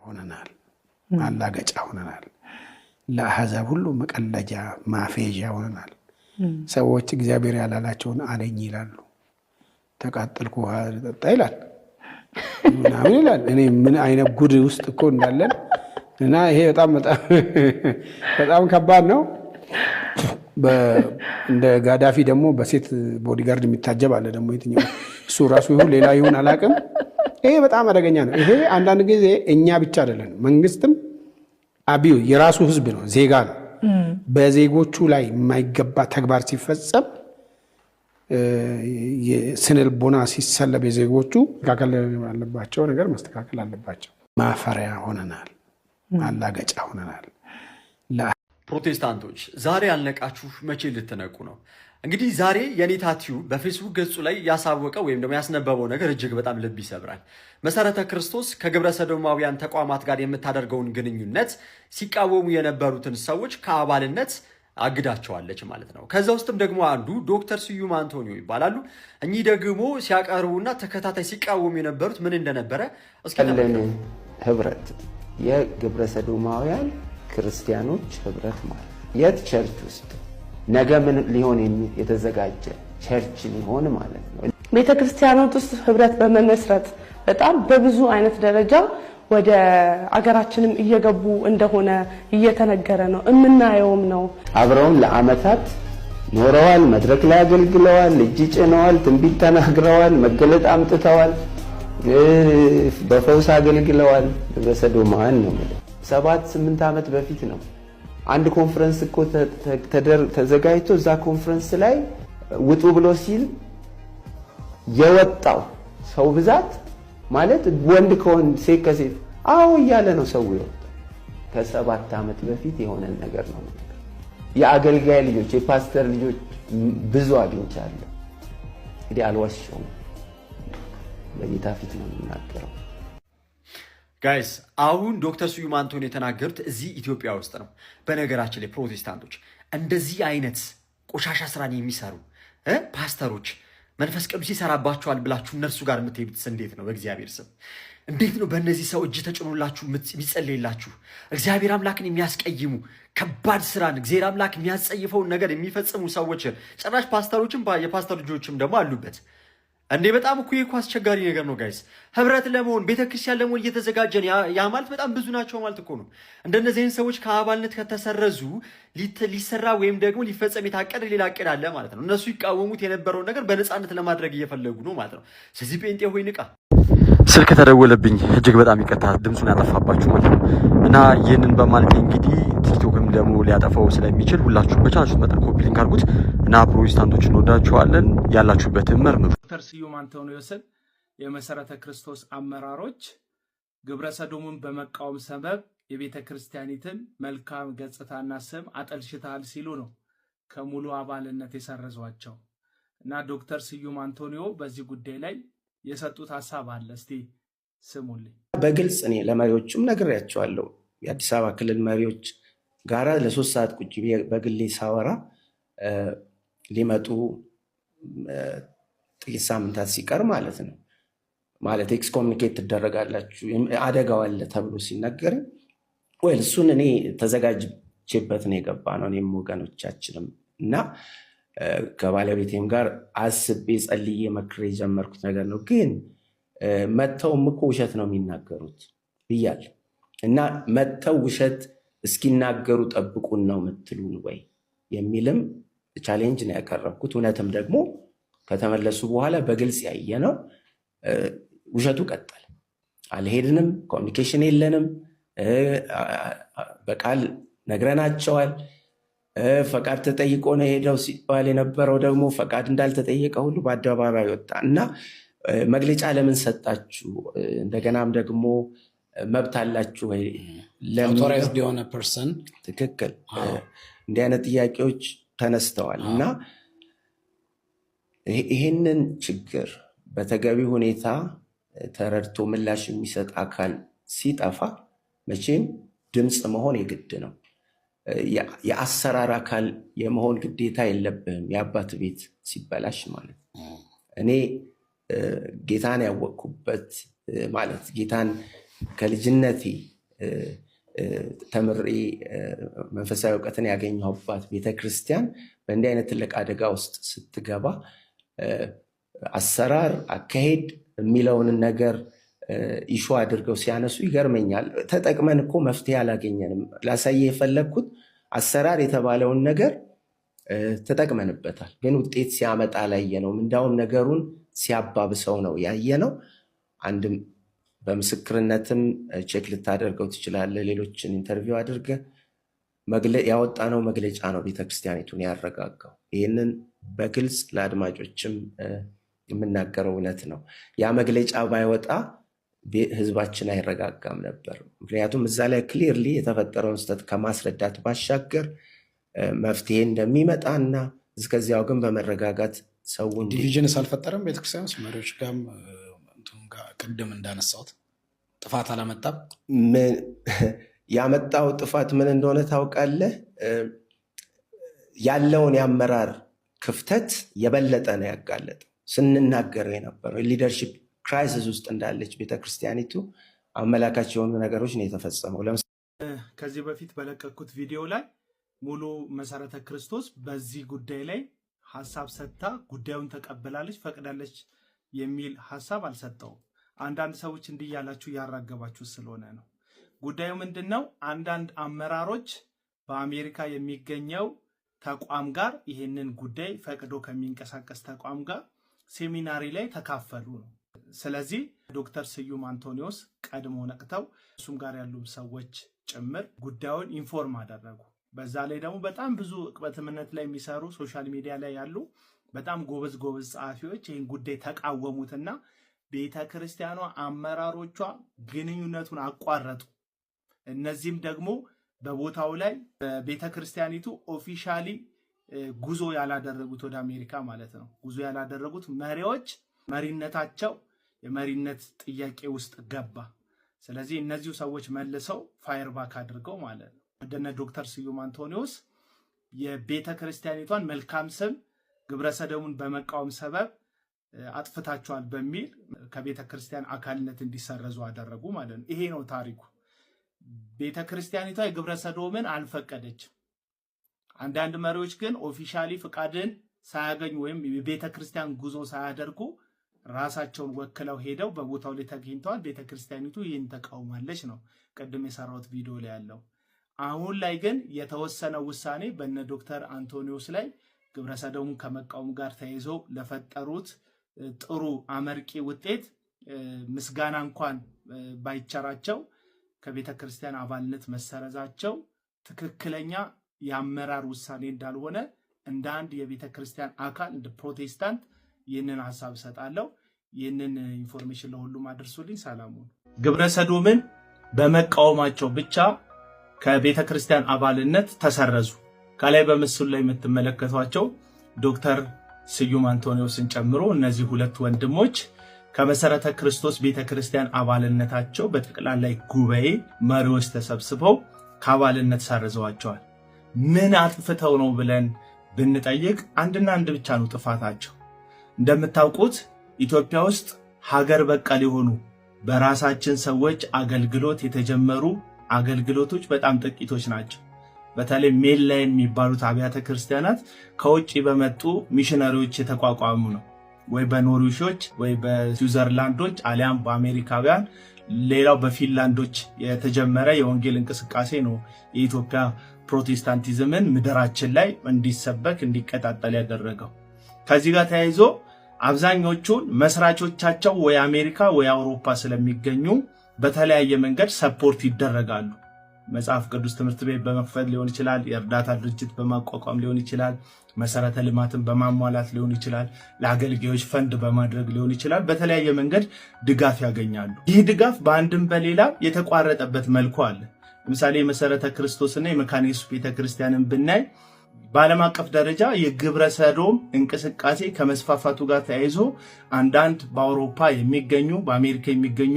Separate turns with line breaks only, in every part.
ሆነናል። ማላገጫ ሆነናል። ለአሕዛብ ሁሉ መቀለጃ ማፌዣ ሆነናል። ሰዎች እግዚአብሔር ያላላቸውን አለኝ ይላሉ። ተቃጠልኩ ውሃ ጠጣ ይላል ምናምን ይላል። እኔ ምን አይነት ጉድ ውስጥ እኮ እንዳለን እና ይሄ በጣም ከባድ ነው። እንደ ጋዳፊ ደግሞ በሴት ቦዲጋርድ የሚታጀብ አለ ደግሞ የትኛው እሱ ራሱ ይሁን ሌላ ይሁን አላውቅም። ይሄ በጣም አደገኛ ነው። ይሄ አንዳንድ ጊዜ እኛ ብቻ አይደለም፣ መንግስትም አብዩ የራሱ ህዝብ ነው፣ ዜጋ ነው። በዜጎቹ ላይ የማይገባ ተግባር ሲፈጸም ስነልቦና ሲሰለብ የዜጎቹ መስተካከል ያለባቸው ነገር መስተካከል አለባቸው። ማፈሪያ ሆነናል፣ ማላገጫ ሆነናል።
ፕሮቴስታንቶች ዛሬ ያልነቃችሁ መቼ ልትነቁ ነው? እንግዲህ ዛሬ የኔታ ቲዩብ በፌስቡክ ገጹ ላይ ያሳወቀው ወይም ደግሞ ያስነበበው ነገር እጅግ በጣም ልብ ይሰብራል። መሰረተ ክርስቶስ ከግብረ ሰዶማውያን ተቋማት ጋር የምታደርገውን ግንኙነት ሲቃወሙ የነበሩትን ሰዎች ከአባልነት አግዳቸዋለች ማለት ነው። ከዛ ውስጥም ደግሞ አንዱ ዶክተር ስዩም አንቶኒዮ ይባላሉ። እኚህ ደግሞ ሲያቀርቡና ተከታታይ ሲቃወሙ የነበሩት ምን እንደነበረ እስኪ
ህብረት የግብረ ሰዶማውያን ክርስቲያኖች ህብረት ማለት የት ቸርች ውስጥ ነገ ምን ሊሆን የተዘጋጀ ቸርች ሊሆን ማለት ነው።
ቤተክርስቲያኖች ውስጥ ህብረት በመመስረት በጣም በብዙ አይነት ደረጃ ወደ አገራችንም እየገቡ እንደሆነ እየተነገረ ነው፣ የምናየውም ነው።
አብረውን ለአመታት ኖረዋል፣ መድረክ ላይ አገልግለዋል፣ እጅ ጭነዋል፣ ትንቢት ተናግረዋል፣ መገለጥ አምጥተዋል፣ በፈውስ አገልግለዋል። ግብረ ሰዶማውያን ነው ማለት 7-8 ዓመት በፊት ነው አንድ ኮንፈረንስ እኮ ተዘጋጅቶ እዛ ኮንፈረንስ ላይ ውጡ ብሎ ሲል የወጣው ሰው ብዛት ማለት ወንድ ከወንድ ሴት ከሴት አዎ እያለ ነው ሰው ይወጣ። ከ7 ዓመት በፊት የሆነ ነገር ነው። የአገልጋይ ልጆች የፓስተር ልጆች ብዙ አግኝቻለሁ። እንግዲህ አልዋሽም፣ በጌታ ፊት ነው የምናገረው።
ጋይስ አሁን ዶክተር ስዩም አንቶኒ የተናገሩት እዚህ ኢትዮጵያ ውስጥ ነው። በነገራችን ላይ ፕሮቴስታንቶች እንደዚህ አይነት ቆሻሻ ስራን የሚሰሩ ፓስተሮች መንፈስ ቅዱስ ይሰራባቸዋል ብላችሁ እነርሱ ጋር የምትሄዱት እንዴት ነው? በእግዚአብሔር ስም እንዴት ነው በእነዚህ ሰው እጅ ተጭኖላችሁ የሚጸልይላችሁ? እግዚአብሔር አምላክን የሚያስቀይሙ ከባድ ስራን እግዚአብሔር አምላክ የሚያስጸይፈውን ነገር የሚፈጽሙ ሰዎች ጭራሽ ፓስተሮችም የፓስተር ልጆችም ደግሞ አሉበት። እንዴ በጣም እኮ አስቸጋሪ ነገር ነው ጋይስ። ህብረት ለመሆን ቤተክርስቲያን ለመሆን እየተዘጋጀን ያ ማለት በጣም ብዙ ናቸው ማለት እኮ ነው። እንደነዚህ አይነት ሰዎች ከአባልነት ከተሰረዙ ሊሰራ ወይም ደግሞ ሊፈጸም የታቀደ ሌላ እቅድ አለ ማለት ነው። እነሱ ይቃወሙት የነበረውን ነገር በነፃነት ለማድረግ እየፈለጉ ነው ማለት ነው። ስለዚህ ጴንጤ ሆይ ንቃ።
ስልክ ተደወለብኝ፣ እጅግ በጣም ይቅርታ ድምፁን ያጠፋባችሁ ማለት ነው። እና ይህንን በማለት እንግዲህ ቲክቶክም ደግሞ ሊያጠፋው ስለሚችል ሁላችሁም በቻላችሁት መጠን ኮፒ ሊንክ አድርጉት እና ፕሮቴስታንቶች እንወዳችኋለን። ያላችሁበትን መርምሩ።
ዶክተር ስዩም አንቶኒዮስን የመሰረተ ክርስቶስ አመራሮች ግብረ ሰዶምን በመቃወም ሰበብ የቤተ ክርስቲያኒትን መልካም ገጽታና ስም አጠልሽታል ሲሉ ነው ከሙሉ አባልነት የሰረዟቸው። እና ዶክተር ስዩም አንቶኒዮ በዚህ ጉዳይ ላይ የሰጡት ሐሳብ አለ። እስቲ ስሙልኝ።
በግልጽ እኔ ለመሪዎቹም ነግሬያቸዋለሁ። የአዲስ አበባ ክልል መሪዎች ጋራ ለ3 ሰዓት ቁጭ በግሌ ሳወራ ሊመጡ ጥቂት ሳምንታት ሲቀር ማለት ነው ማለት ኤክስኮሙኒኬት ትደረጋላችሁ አደጋው አለ ተብሎ ሲነገር እሱን እኔ ተዘጋጅቼበት ነው የገባ ነው እኔም ወገኖቻችንም እና ከባለቤቴም ጋር አስቤ ጸልዬ መክሬ የጀመርኩት ነገር ነው። ግን መተውም እኮ ውሸት ነው የሚናገሩት ብያል እና መተው ውሸት እስኪናገሩ ጠብቁን ነው የምትሉን ወይ የሚልም ቻሌንጅ ነው ያቀረብኩት። እውነትም ደግሞ ከተመለሱ በኋላ በግልጽ ያየ ነው ውሸቱ ቀጠለ። አልሄድንም፣ ኮሚኒኬሽን የለንም፣ በቃል ነግረናቸዋል። ፈቃድ ተጠይቆ ነው ሄደው ሲባል የነበረው ደግሞ ፈቃድ እንዳልተጠየቀ ሁሉ በአደባባይ ወጣ እና መግለጫ ለምን ሰጣችሁ? እንደገናም ደግሞ መብት አላችሁ ወይ?
አውቶራይዝድ የሆነ ፐርሰን
ትክክል እንዲህ አይነት ጥያቄዎች ተነስተዋል እና ይህንን ችግር በተገቢ ሁኔታ ተረድቶ ምላሽ የሚሰጥ አካል ሲጠፋ መቼም ድምፅ መሆን የግድ ነው። የአሰራር አካል የመሆን ግዴታ የለብህም። የአባት ቤት ሲበላሽ ማለት እኔ ጌታን ያወቅኩበት ማለት ጌታን ከልጅነቴ ተምሬ መንፈሳዊ እውቀትን ያገኘሁባት ቤተክርስቲያን በእንዲህ አይነት ትልቅ አደጋ ውስጥ ስትገባ አሰራር አካሄድ የሚለውን ነገር ኢሹ አድርገው ሲያነሱ ይገርመኛል። ተጠቅመን እኮ መፍትሄ አላገኘንም። ላሳየ የፈለግኩት አሰራር የተባለውን ነገር ተጠቅመንበታል፣ ግን ውጤት ሲያመጣ አላየነውም። እንዳውም ነገሩን ሲያባብሰው ነው ያየነው። አንድም በምስክርነትም ቼክ ልታደርገው ትችላለህ። ሌሎችን ኢንተርቪው አድርገህ ያወጣነው መግለጫ ነው ቤተክርስቲያኒቱን ያረጋጋው። ይህንን በግልጽ ለአድማጮችም የምናገረው እውነት ነው። ያ መግለጫ ባይወጣ ህዝባችን አይረጋጋም ነበር። ምክንያቱም እዛ ላይ ክሊርሊ የተፈጠረውን ስህተት ከማስረዳት ባሻገር መፍትሄ እንደሚመጣ እና እስከዚያው ግን በመረጋጋት ሰው
ዲቪዥንስ አልፈጠረም። ቤተክርስቲያን ውስጥ መሪዎች ጋርም ቅድም እንዳነሳሁት ጥፋት አላመጣም።
ያመጣው ጥፋት ምን እንደሆነ ታውቃለህ? ያለውን የአመራር ክፍተት የበለጠ ነው ያጋለጠው። ስንናገረው የነበረው ሊደርሺፕ ክራይሲስ ውስጥ እንዳለች ቤተክርስቲያኒቱ አመላካች የሆኑ ነገሮች ነው የተፈጸመው።
ከዚህ በፊት በለቀኩት ቪዲዮ ላይ ሙሉ መሰረተ ክርስቶስ በዚህ ጉዳይ ላይ ሀሳብ ሰጥታ ጉዳዩን ተቀበላለች፣ ፈቅዳለች የሚል ሀሳብ አልሰጠውም። አንዳንድ ሰዎች እንዲህ ያላችሁ ያራገባችሁ ስለሆነ ነው። ጉዳዩ ምንድነው? አንዳንድ አመራሮች በአሜሪካ የሚገኘው ተቋም ጋር ይህንን ጉዳይ ፈቅዶ ከሚንቀሳቀስ ተቋም ጋር ሴሚናሪ ላይ ተካፈሉ ነው። ስለዚህ ዶክተር ስዩም አንቶኒዎስ ቀድሞ ነቅተው እሱም ጋር ያሉ ሰዎች ጭምር ጉዳዩን ኢንፎርም አደረጉ። በዛ ላይ ደግሞ በጣም ብዙ እቅበትምነት ላይ የሚሰሩ ሶሻል ሚዲያ ላይ ያሉ በጣም ጎበዝ ጸሐፊዎች ይህን ጉዳይ ተቃወሙትና ቤተክርስቲያኗ አመራሮቿ ግንኙነቱን አቋረጡ። እነዚህም ደግሞ በቦታው ላይ በቤተክርስቲያኒቱ ኦፊሻሊ ጉዞ ያላደረጉት ወደ አሜሪካ ማለት ነው ጉዞ ያላደረጉት መሪዎች መሪነታቸው የመሪነት ጥያቄ ውስጥ ገባ። ስለዚህ እነዚሁ ሰዎች መልሰው ፋየር ባክ አድርገው ማለት ነው ወደነ ዶክተር ስዩም አንቶኒዎስ የቤተክርስቲያኒቷን መልካም ስም ግብረሰዶሙን በመቃወም ሰበብ አጥፍታቸዋል በሚል ከቤተክርስቲያን አካልነት እንዲሰረዙ አደረጉ ማለት ነው። ይሄ ነው ታሪኩ። ቤተክርስቲያኒቷ የግብረሰዶምን አልፈቀደችም። አንዳንድ መሪዎች ግን ኦፊሻሊ ፍቃድን ሳያገኙ ወይም የቤተክርስቲያን ጉዞ ሳያደርጉ ራሳቸውን ወክለው ሄደው በቦታው ላይ ተገኝተዋል። ቤተክርስቲያኒቱ ይህን ተቃውማለች ነው ቅድም የሰራሁት ቪዲዮ ላይ ያለው። አሁን ላይ ግን የተወሰነው ውሳኔ በነ ዶክተር አንቶኒዎስ ላይ ግብረሰዶሙን ከመቃወም ጋር ተያይዞ ለፈጠሩት ጥሩ አመርቂ ውጤት ምስጋና እንኳን ባይቸራቸው ከቤተክርስቲያን አባልነት መሰረዛቸው ትክክለኛ የአመራር ውሳኔ እንዳልሆነ እንደ አንድ የቤተክርስቲያን አካል እንደ ፕሮቴስታንት ይህንን ሐሳብ ሰጣለሁ። ይህንን ኢንፎርሜሽን ለሁሉም አድርሱልኝ። ሰላሙ ግብረሰዶምን በመቃወማቸው ብቻ ከቤተክርስቲያን አባልነት ተሰረዙ። ከላይ በምስሉ ላይ የምትመለከቷቸው ዶክተር ስዩም አንቶኒዎስን ጨምሮ እነዚህ ሁለት ወንድሞች ከመሰረተ ክርስቶስ ቤተክርስቲያን አባልነታቸው በጠቅላላ ጉባኤ መሪዎች ተሰብስበው ከአባልነት ሰርዘዋቸዋል። ምን አጥፍተው ነው ብለን ብንጠይቅ አንድና አንድ ብቻ ነው ጥፋታቸው። እንደምታውቁት ኢትዮጵያ ውስጥ ሀገር በቀል የሆኑ በራሳችን ሰዎች አገልግሎት የተጀመሩ አገልግሎቶች በጣም ጥቂቶች ናቸው። በተለይ ሜንላይን የሚባሉት አብያተ ክርስቲያናት ከውጭ በመጡ ሚሽነሪዎች የተቋቋሙ ነው። ወይ በኖርዌጆች ወይ በስዊዘርላንዶች አሊያም በአሜሪካውያን ሌላው በፊንላንዶች የተጀመረ የወንጌል እንቅስቃሴ ነው የኢትዮጵያ ፕሮቴስታንቲዝምን ምድራችን ላይ እንዲሰበክ እንዲቀጣጠል ያደረገው። ከዚህ ጋር ተያይዞ አብዛኞቹን መስራቾቻቸው ወይ አሜሪካ ወይ አውሮፓ ስለሚገኙ በተለያየ መንገድ ሰፖርት ይደረጋሉ። መጽሐፍ ቅዱስ ትምህርት ቤት በመክፈት ሊሆን ይችላል፣ የእርዳታ ድርጅት በማቋቋም ሊሆን ይችላል፣ መሰረተ ልማትን በማሟላት ሊሆን ይችላል፣ ለአገልጋዮች ፈንድ በማድረግ ሊሆን ይችላል። በተለያየ መንገድ ድጋፍ ያገኛሉ። ይህ ድጋፍ በአንድም በሌላ የተቋረጠበት መልኩ አለ። ለምሳሌ የመሰረተ ክርስቶስና የመካነ ኢየሱስ ቤተክርስቲያንን ብናይ በዓለም አቀፍ ደረጃ የግብረሰዶም እንቅስቃሴ ከመስፋፋቱ ጋር ተያይዞ አንዳንድ በአውሮፓ የሚገኙ በአሜሪካ የሚገኙ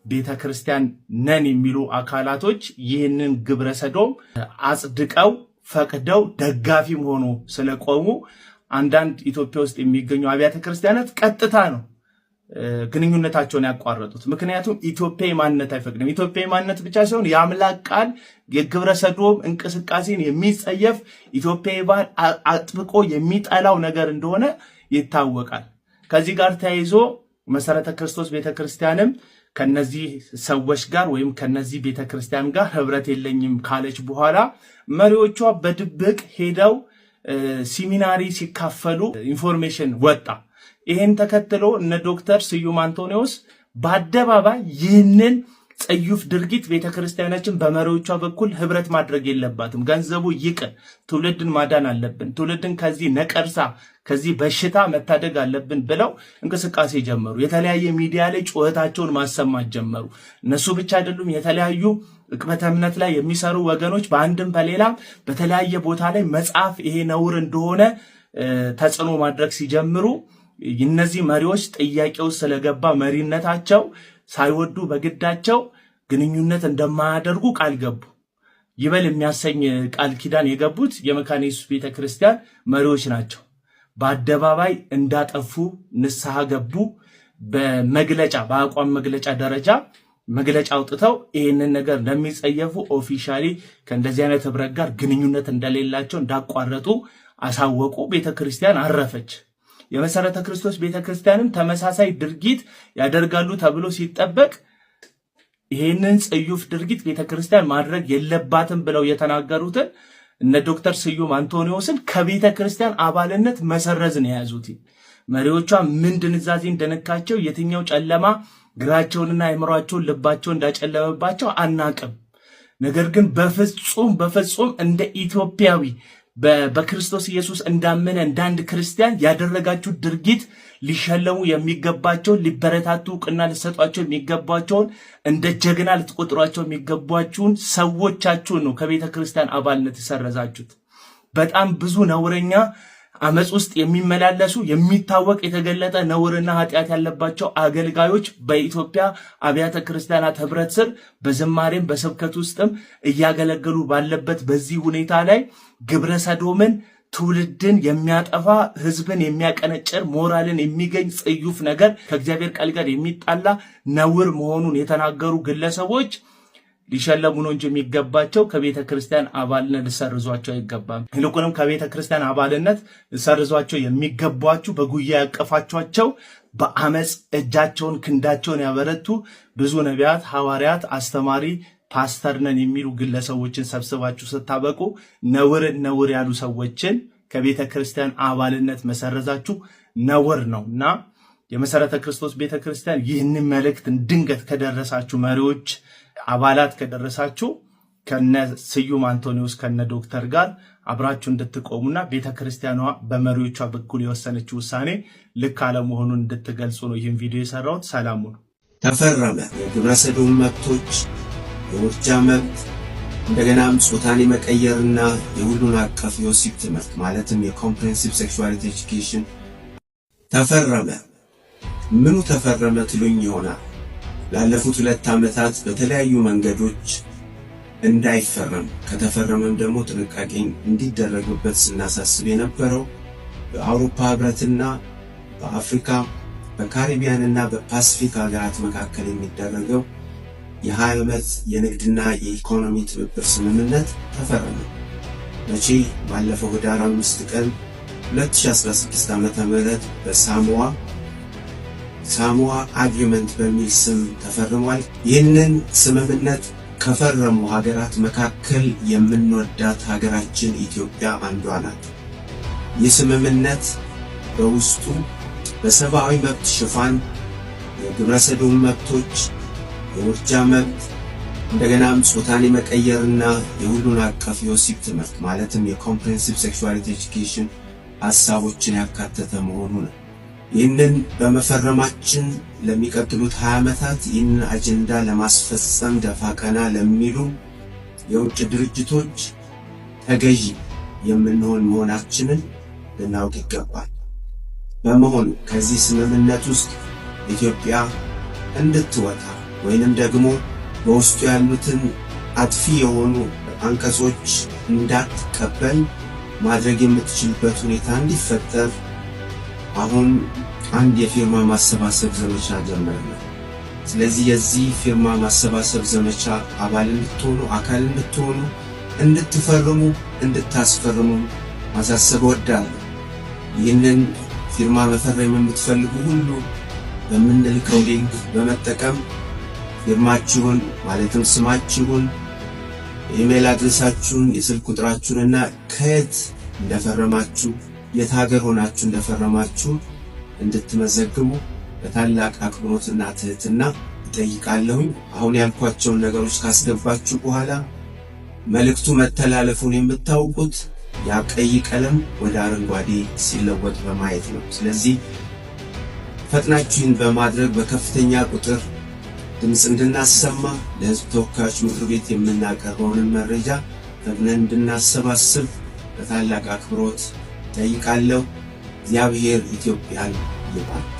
ቤተክርስቲያን ነን የሚሉ አካላቶች ይህንን ግብረሰዶም አጽድቀው ፈቅደው ደጋፊም ሆኖ ስለቆሙ አንዳንድ ኢትዮጵያ ውስጥ የሚገኙ አብያተ ክርስቲያናት ቀጥታ ነው ግንኙነታቸውን ያቋረጡት። ምክንያቱም ኢትዮጵያዊ ማንነት አይፈቅድም። ኢትዮጵያዊ ማንነት ብቻ ሳይሆን የአምላክ ቃል የግብረ ሰዶም እንቅስቃሴን የሚጸየፍ ኢትዮጵያዊ ባህል አጥብቆ የሚጠላው ነገር እንደሆነ ይታወቃል። ከዚህ ጋር ተያይዞ መሰረተ ክርስቶስ ቤተክርስቲያንም ከነዚህ ሰዎች ጋር ወይም ከነዚህ ቤተክርስቲያን ጋር ህብረት የለኝም ካለች በኋላ መሪዎቿ በድብቅ ሄደው ሲሚናሪ ሲካፈሉ ኢንፎርሜሽን ወጣ። ይሄን ተከትሎ እነ ዶክተር ስዩም አንቶኒዎስ በአደባባይ ይህንን ጸዩፍ ድርጊት ቤተክርስቲያናችን በመሪዎቿ በኩል ህብረት ማድረግ የለባትም፣ ገንዘቡ ይቅር፣ ትውልድን ማዳን አለብን፣ ትውልድን ከዚህ ነቀርሳ ከዚህ በሽታ መታደግ አለብን ብለው እንቅስቃሴ ጀመሩ። የተለያየ ሚዲያ ላይ ጩኸታቸውን ማሰማት ጀመሩ። እነሱ ብቻ አይደሉም። የተለያዩ ዕቅበተ እምነት ላይ የሚሰሩ ወገኖች በአንድም በሌላም በተለያየ ቦታ ላይ መጽሐፍ ይሄ ነውር እንደሆነ ተጽዕኖ ማድረግ ሲጀምሩ እነዚህ መሪዎች ጥያቄው ስለገባ መሪነታቸው ሳይወዱ በግዳቸው ግንኙነት እንደማያደርጉ ቃል ገቡ። ይበል የሚያሰኝ ቃል ኪዳን የገቡት የመካነ ኢየሱስ ቤተክርስቲያን መሪዎች ናቸው። በአደባባይ እንዳጠፉ ንስሐ ገቡ። በመግለጫ በአቋም መግለጫ ደረጃ መግለጫ አውጥተው ይህንን ነገር እንደሚጸየፉ ኦፊሻሊ ከእንደዚህ አይነት ህብረት ጋር ግንኙነት እንደሌላቸው እንዳቋረጡ አሳወቁ። ቤተክርስቲያን አረፈች። የመሰረተ ክርስቶስ ቤተክርስቲያንም ተመሳሳይ ድርጊት ያደርጋሉ ተብሎ ሲጠበቅ ይህንን ጽዩፍ ድርጊት ቤተክርስቲያን ማድረግ የለባትም ብለው የተናገሩትን እነ ዶክተር ስዩም አንቶኒዎስን ከቤተክርስቲያን አባልነት መሰረዝ ነው የያዙት። መሪዎቿ ምን ድንዛዜ እንደነካቸው የትኛው ጨለማ ግራቸውንና አእምሯቸውን ልባቸውን እንዳጨለመባቸው አናቅም። ነገር ግን በፍጹም እንደ ኢትዮጵያዊ በክርስቶስ ኢየሱስ እንዳመነ እንዳንድ ክርስቲያን ያደረጋችሁ ድርጊት ሊሸለሙ የሚገባቸውን ሊበረታቱ ዕውቅና ሊሰጧቸው የሚገባቸውን እንደ ጀግና ልትቆጥሯቸው የሚገባችሁን ሰዎቻችሁን ነው ከቤተ ክርስቲያን አባልነት የሰረዛችሁት። በጣም ብዙ ነውረኛ አመጽ ውስጥ የሚመላለሱ የሚታወቅ የተገለጠ ነውርና ኃጢአት ያለባቸው አገልጋዮች በኢትዮጵያ አብያተ ክርስቲያናት ህብረት ስር በዝማሬም በስብከት ውስጥም እያገለገሉ ባለበት በዚህ ሁኔታ ላይ ግብረ ሰዶምን ትውልድን የሚያጠፋ ህዝብን የሚያቀነጭር ሞራልን የሚገኝ ጽዩፍ ነገር ከእግዚአብሔር ቃል ጋር የሚጣላ ነውር መሆኑን የተናገሩ ግለሰቦች ሊሸለሙ ነው እንጂ የሚገባቸው ከቤተ ክርስቲያን አባልነት ሊሰርዟቸው አይገባም። ይልቁንም ከቤተ ክርስቲያን አባልነት ሊሰርዟቸው የሚገባቸው በጉያ ያቀፋቸው በአመጽ እጃቸውን ክንዳቸውን ያበረቱ ብዙ ነቢያት፣ ሐዋርያት፣ አስተማሪ፣ ፓስተር ነን የሚሉ ግለሰቦችን ሰብስባችሁ ስታበቁ ነውር ያሉ ሰዎችን ከቤተ ክርስቲያን አባልነት መሰረዛችሁ ነውር ነውና የመሰረተ ክርስቶስ ቤተ ክርስቲያን ይህንን መልእክት ድንገት ከደረሳችሁ መሪዎች አባላት ከደረሳችሁ ከነ ስዩም አንቶኒዎስ ከነ ዶክተር ጋር አብራችሁ እንድትቆሙና ቤተክርስቲያኗ በመሪዎቿ በኩል የወሰነችው ውሳኔ ልክ አለመሆኑን እንድትገልጹ ነው ይህን ቪዲዮ የሰራሁት። ሰላም ሁኑ።
ተፈረመ። የግብረ ሰዶም መብቶች፣ የውርጃ መብት፣ እንደገናም ጾታን የመቀየርና የሁሉን አቀፍ የወሲብ ትምህርት ማለትም የኮምፕሬሄንሲቭ ሴክሹዋሊቲ ኤጁኬሽን ተፈረመ። ምኑ ተፈረመ ትሉኝ ይሆናል። ላለፉት 2 ዓመታት በተለያዩ መንገዶች እንዳይፈረም ከተፈረመም ደግሞ ጥንቃቄ እንዲደረግበት ስናሳስብ የነበረው በአውሮፓ ህብረትና በአፍሪካ በካሪቢያንና በፓሲፊክ ሀገራት መካከል የሚደረገው የ20 ዓመት የንግድና የኢኮኖሚ ትብብር ስምምነት ተፈረመ። መቼ? ባለፈው ህዳር 5 ቀን 2016 ዓ.ም በሳሞዋ አግሪመንት በሚል ስም ተፈርሟል። ይህንን ስምምነት ከፈረሙ ሀገራት መካከል የምንወዳት ሀገራችን ኢትዮጵያ አንዷ ናት። ይህ ስምምነት በውስጡ በሰብአዊ መብት ሽፋን የግብረ ሰዶም መብቶች፣ የውርጃ መብት፣ እንደገናም ጾታን የመቀየርና የሁሉን አቀፍ የወሲብ ትምህርት ማለትም የኮምፕሬሄንሲቭ ሴክሹዋሊቲ ኤጁኬሽን ሀሳቦችን ያካተተ መሆኑ ነው። ይህንን በመፈረማችን ለሚቀጥሉት 20 ዓመታት ይህንን አጀንዳ ለማስፈጸም ደፋ ቀና ለሚሉ የውጭ ድርጅቶች ተገዢ የምንሆን መሆናችንን ልናውቅ ይገባል። በመሆኑ ከዚህ ስምምነት ውስጥ ኢትዮጵያ እንድትወጣ ወይንም ደግሞ በውስጡ ያሉትን አጥፊ የሆኑ አንቀጾች እንዳትቀበል ማድረግ የምትችልበት ሁኔታ እንዲፈጠር አሁን
አንድ የፊርማ ማሰባሰብ ዘመቻ ጀመርን። ስለዚህ የዚህ ፊርማ ማሰባሰብ ዘመቻ አባል እንድትሆኑ አካል እንድትሆኑ እንድትፈርሙ እንድታስፈርሙ ማሳሰብ እወዳለሁ። ይህንን ፊርማ መፈረም የምትፈልጉ ሁሉ በምንልከው ሊንክ በመጠቀም ፊርማችሁን ማለትም ስማችሁን፣ ኢሜል አድሬሳችሁን፣ የስልክ ቁጥራችሁንና ከየት እንደፈረማችሁ የት ሀገር ሆናችሁ እንደፈረማችሁ እንድትመዘግቡ በታላቅ አክብሮትና ትህትና እጠይቃለሁኝ። አሁን ያልኳቸውን ነገሮች ካስገባችሁ በኋላ መልእክቱ መተላለፉን የምታውቁት ያ ቀይ ቀለም ወደ አረንጓዴ ሲለወጥ በማየት ነው። ስለዚህ ፈጥናችሁን በማድረግ በከፍተኛ ቁጥር ድምፅ እንድናሰማ ለሕዝብ ተወካዮች ምክር ቤት የምናቀርበውን መረጃ ፈጥነን እንድናሰባስብ በታላቅ አክብሮት እጠይቃለሁ። እግዚአብሔር ኢትዮጵያን ይባርክ።